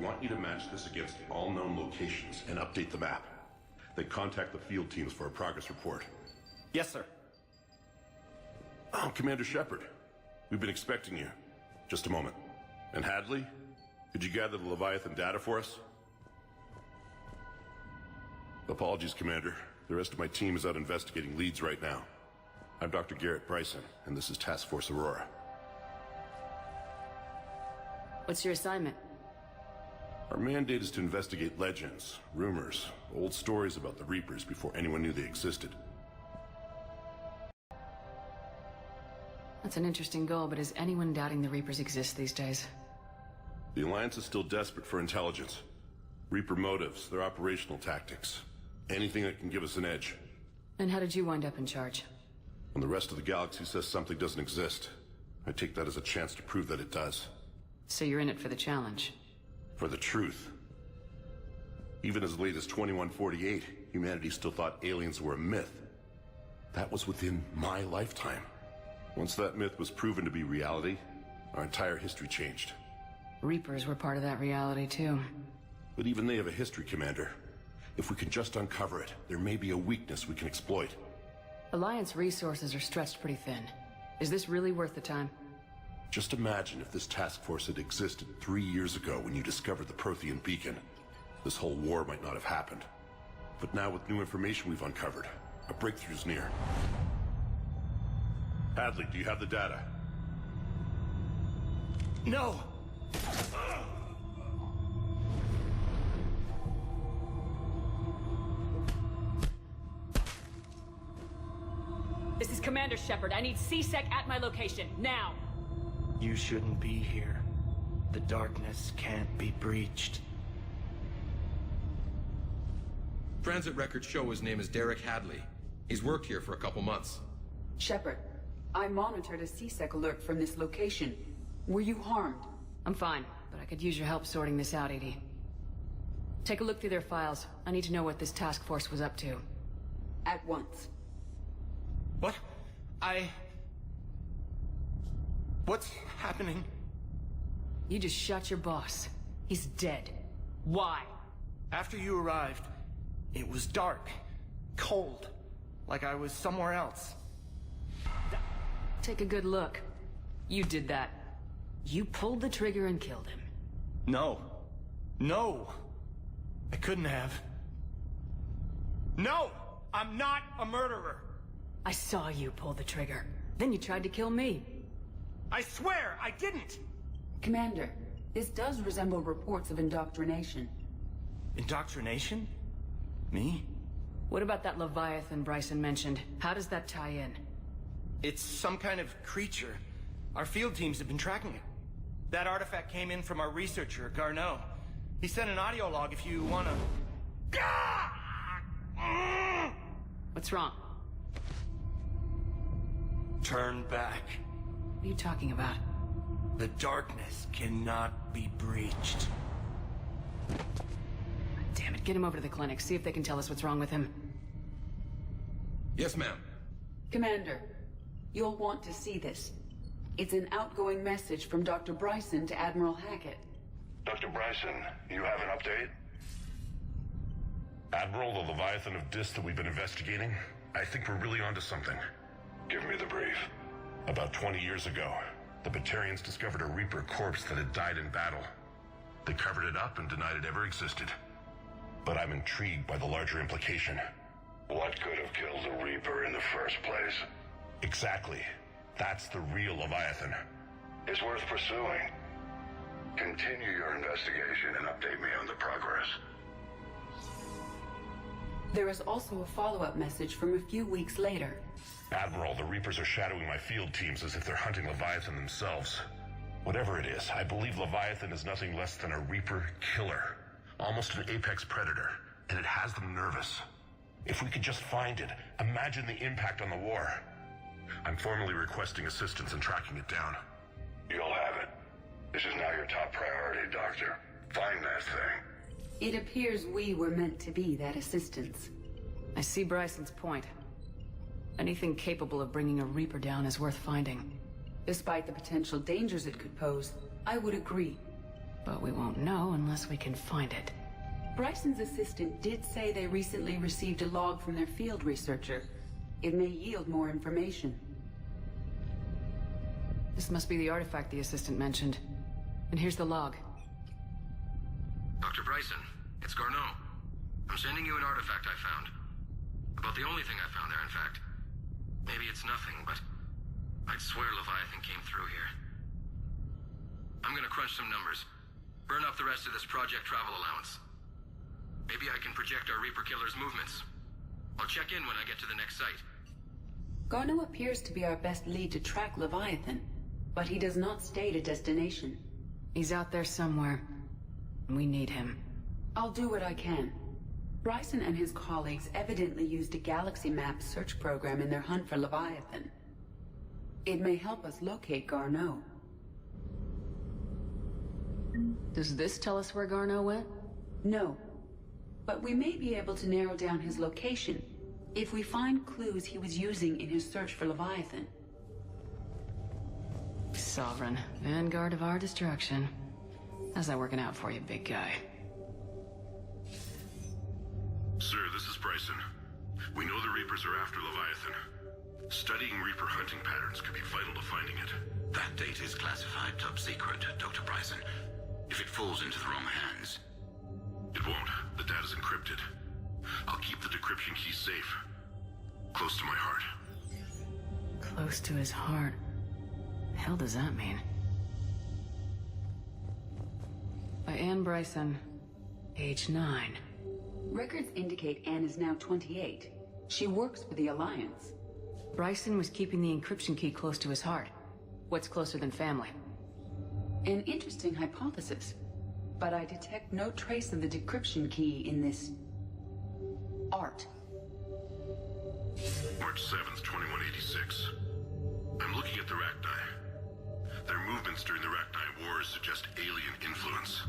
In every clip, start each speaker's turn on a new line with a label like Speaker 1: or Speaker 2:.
Speaker 1: want you to match this against all known locations and update the map. Then contact the field teams for a progress report.
Speaker 2: Yes, sir.
Speaker 1: Oh, Commander Shepard. We've been expecting you. Just a moment. And Hadley? Could you gather the Leviathan data for us? Apologies, Commander. The rest of my team is out investigating leads right now. I'm Dr. Bryson, and this is Task Force Aurora.
Speaker 3: What's your assignment?
Speaker 1: Our mandate is to investigate legends, rumors, old stories about the Reapers before anyone knew they existed.
Speaker 3: That's an interesting goal, but is anyone doubting the Reapers exist these days?
Speaker 1: The Alliance is still desperate for intelligence. Reaper motives, their operational tactics. Anything that can give us an edge.
Speaker 3: And how did you wind up in charge?
Speaker 1: When the rest of the galaxy says something doesn't exist, I take that as a chance to prove that it does.
Speaker 3: So you're in it for the challenge?
Speaker 1: For the truth. Even as late as 2148, humanity still thought aliens were a myth. That was within my lifetime. Once that myth was proven to be reality, our entire history changed.
Speaker 3: Reapers were part of that reality too.
Speaker 1: But even they have a history, Commander. If we can just uncover it, there may be a weakness we can exploit.
Speaker 3: Alliance resources are stretched pretty thin. Is this really worth the time?
Speaker 1: Just imagine if this task force had existed 3 years ago when you discovered the Prothean beacon. This whole war might not have happened. But now with new information we've uncovered, a breakthrough's near. Hadley, do you have the data?
Speaker 2: No!
Speaker 3: This is Commander Shepard. I need CSEC at my location, now!
Speaker 2: You shouldn't be here. The darkness can't be breached.
Speaker 4: Transit records show his name is Derek Hadley. He's worked here for a couple months.
Speaker 5: Shepard, I monitored a CSEC alert from this location. Were you harmed?
Speaker 3: I'm fine, but I could use your help sorting this out, EDI. Take a look through their files. I need to know what this task force was up to.
Speaker 5: At once.
Speaker 2: What? What's happening?
Speaker 3: You just shot your boss. He's dead. Why?
Speaker 2: After you arrived, it was dark, cold, like I was somewhere else.
Speaker 3: Take a good look. You did that. You pulled the trigger and killed him.
Speaker 2: No. No! I couldn't have. No! I'm not a murderer!
Speaker 3: I saw you pull the trigger. Then you tried to kill me.
Speaker 2: I swear, I didn't!
Speaker 5: Commander, this does resemble reports of indoctrination.
Speaker 2: Indoctrination? Me?
Speaker 3: What about that Leviathan Bryson mentioned? How does that tie in?
Speaker 2: It's some kind of creature. Our field teams have been tracking it. That artifact came in from our researcher, Garneau. He sent an audio log if you wanna...
Speaker 3: What's wrong?
Speaker 2: Turn back.
Speaker 3: What are you talking about?
Speaker 2: The darkness cannot be breached.
Speaker 3: Damn it, get him over to the clinic. See if they can tell us what's wrong with him.
Speaker 4: Yes, ma'am.
Speaker 5: Commander, you'll want to see this. It's an outgoing message from Dr. Bryson to Admiral Hackett.
Speaker 1: Dr. Bryson, you have an update? Admiral, the Leviathan of Dis that we've been investigating, I think we're really onto something. Give me the brief. About 20 years ago, the Batarians discovered a Reaper corpse that had died in battle. They covered it up and denied it ever existed. But I'm intrigued by the larger implication. What could have killed the Reaper in the first place? Exactly. That's the real Leviathan. It's worth pursuing. Continue your investigation and update me on the progress.
Speaker 5: There is also a follow-up message from a few weeks later.
Speaker 1: Admiral, the Reapers are shadowing my field teams as if they're hunting Leviathan themselves. Whatever it is, I believe Leviathan is nothing less than a Reaper killer. Almost an apex predator, and it has them nervous. If we could just find it, imagine the impact on the war. I'm formally requesting assistance in tracking it down. You'll have it. This is now your top priority, Doctor. Find that thing.
Speaker 5: It appears we were meant to be that assistance.
Speaker 3: I see Bryson's point. Anything capable of bringing a Reaper down is worth finding.
Speaker 5: Despite the potential dangers it could pose, I would agree.
Speaker 3: But we won't know unless we can find it.
Speaker 5: Bryson's assistant did say they recently received a log from their field researcher. It may yield more information.
Speaker 3: This must be the artifact the assistant mentioned. And here's the log.
Speaker 6: Dr. Bryson, it's Garneau. I'm sending you an artifact I found. About the only thing I found there, in fact. Maybe it's nothing, but I'd swear Leviathan came through here. I'm gonna crunch some numbers. Burn up the rest of this project travel allowance. Maybe I can project our Reaper Killer's movements. I'll check in when I get to the next site.
Speaker 5: Garneau appears to be our best lead to track Leviathan, but he does not state a destination.
Speaker 3: He's out there somewhere. We need him.
Speaker 5: I'll do what I can. Bryson and his colleagues evidently used a galaxy map search program in their hunt for Leviathan. It may help us locate Garneau.
Speaker 3: Does this tell us where Garneau went?
Speaker 5: No. But we may be able to narrow down his location if we find clues he was using in his search for Leviathan.
Speaker 3: Sovereign, vanguard of our destruction. How's that working out for you, big guy?
Speaker 1: Sir, this is Bryson. We know the Reapers are after Leviathan. Studying Reaper hunting patterns could be vital to finding it.
Speaker 7: That data is classified top secret, Dr. Bryson. If it falls into the wrong hands...
Speaker 1: It won't. The data's encrypted. I'll keep the decryption key safe. Close to my heart.
Speaker 3: Close to his heart. The hell does that mean? By Anne Bryson, age 9.
Speaker 5: Records indicate Anne is now 28. She works for the Alliance.
Speaker 3: Bryson was keeping the encryption key close to his heart. What's closer than family?
Speaker 5: An interesting hypothesis. But I detect no trace of the decryption key in this... art.
Speaker 1: March 7th, 2186. I'm looking at the Rachni. Their movements during the Rachni Wars suggest alien influence.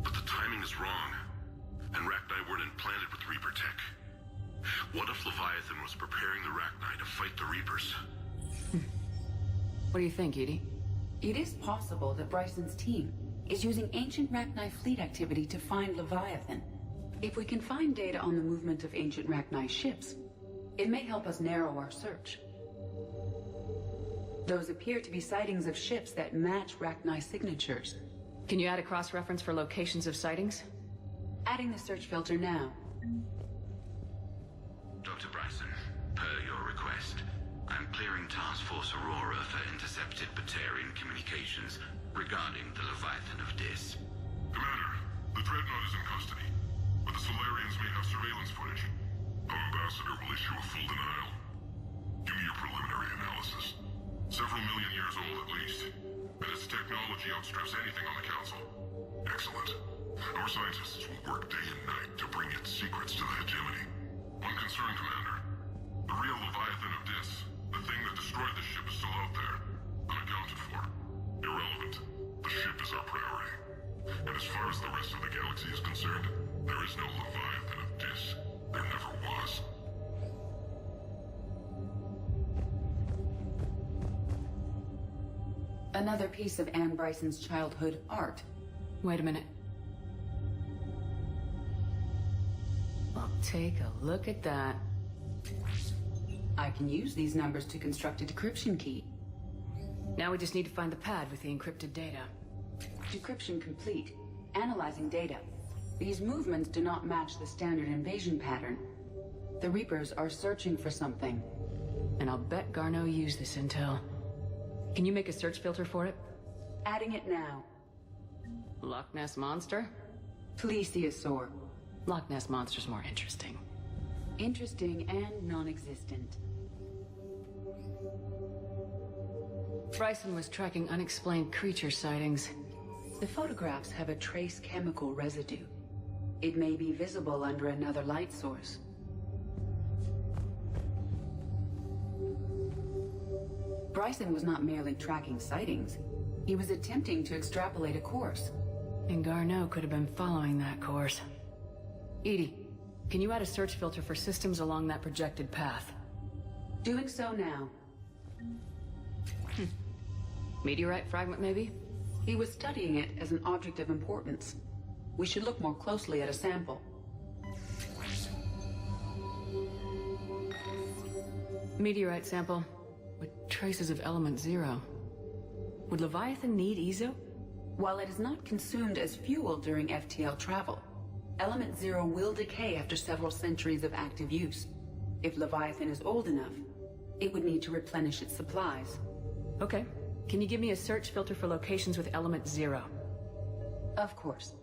Speaker 1: But the timing is wrong. And Rachni weren't implanted with Reaper tech. What if Leviathan was preparing the Rachni to fight the Reapers?
Speaker 3: What do you think, Edie?
Speaker 5: It is possible that Bryson's team is using ancient Rachni fleet activity to find Leviathan. If we can find data on the movement of ancient Rachni ships, it may help us narrow our search. Those appear to be sightings of ships that match Rachni signatures.
Speaker 3: Can you add a cross-reference for locations of sightings?
Speaker 5: Adding the search filter now.
Speaker 7: Dr. Bryson, per your request, I'm clearing Task Force Aurora for intercepted Batarian communications regarding the Leviathan of Dis.
Speaker 1: Commander, the Dreadnought is in custody, but the Solarians may have surveillance footage. Our ambassador will issue a full denial. Give me your preliminary analysis. Several million years old at least, and its technology outstrips anything on the Council. Excellent. Our scientists will work day and night to bring its secrets to the hegemony. One concern, Commander. The real Leviathan of Dis, the thing that destroyed the ship, is still out there, unaccounted for. Irrelevant. The ship is our priority. And as far as the rest of the galaxy is concerned, there is no Leviathan of Dis. There never was.
Speaker 5: Another piece of Anne Bryson's childhood art.
Speaker 3: Wait a minute. Well, take a look at that.
Speaker 5: I can use these numbers to construct a decryption key.
Speaker 3: Now we just need to find the pad with the encrypted data.
Speaker 5: Decryption complete. Analyzing data. These movements do not match the standard invasion pattern. The Reapers are searching for something.
Speaker 3: And I'll bet Garneau used this intel. Can you make a search filter for it?
Speaker 5: Adding it now.
Speaker 3: Loch Ness Monster?
Speaker 5: Plesiosaur.
Speaker 3: Loch Ness Monster's more interesting.
Speaker 5: Interesting and non-existent.
Speaker 3: Bryson was tracking unexplained creature sightings.
Speaker 5: The photographs have a trace chemical residue. It may be visible under another light source. Bryson was not merely tracking sightings. He was attempting to extrapolate a course.
Speaker 3: And Garneau could have been following that course. Edie, can you add a search filter for systems along that projected path?
Speaker 5: Doing so now.
Speaker 3: Meteorite fragment, maybe?
Speaker 5: He was studying it as an object of importance. We should look more closely at a sample.
Speaker 3: Meteorite sample with traces of element 0. Would Leviathan need Ezo?
Speaker 5: While it is not consumed as fuel during FTL travel, element 0 will decay after several centuries of active use. If Leviathan is old enough, it would need to replenish its supplies.
Speaker 3: Okay. Can you give me a search filter for locations with element 0?
Speaker 5: Of course.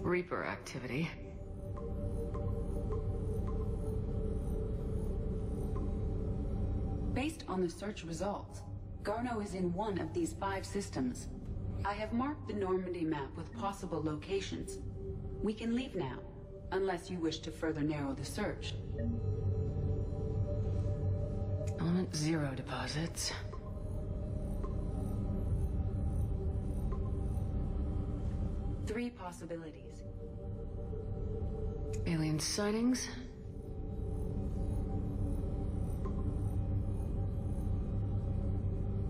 Speaker 3: Reaper activity.
Speaker 5: Based on the search results, Garneau is in one of these 5 systems. I have marked the Normandy map with possible locations. We can leave now, unless you wish to further narrow the search.
Speaker 3: Element 0 deposits.
Speaker 5: Three possibilities.
Speaker 3: Alien sightings.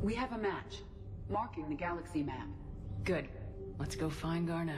Speaker 5: We have a match, marking the galaxy map.
Speaker 3: Good. Let's go find Garneau.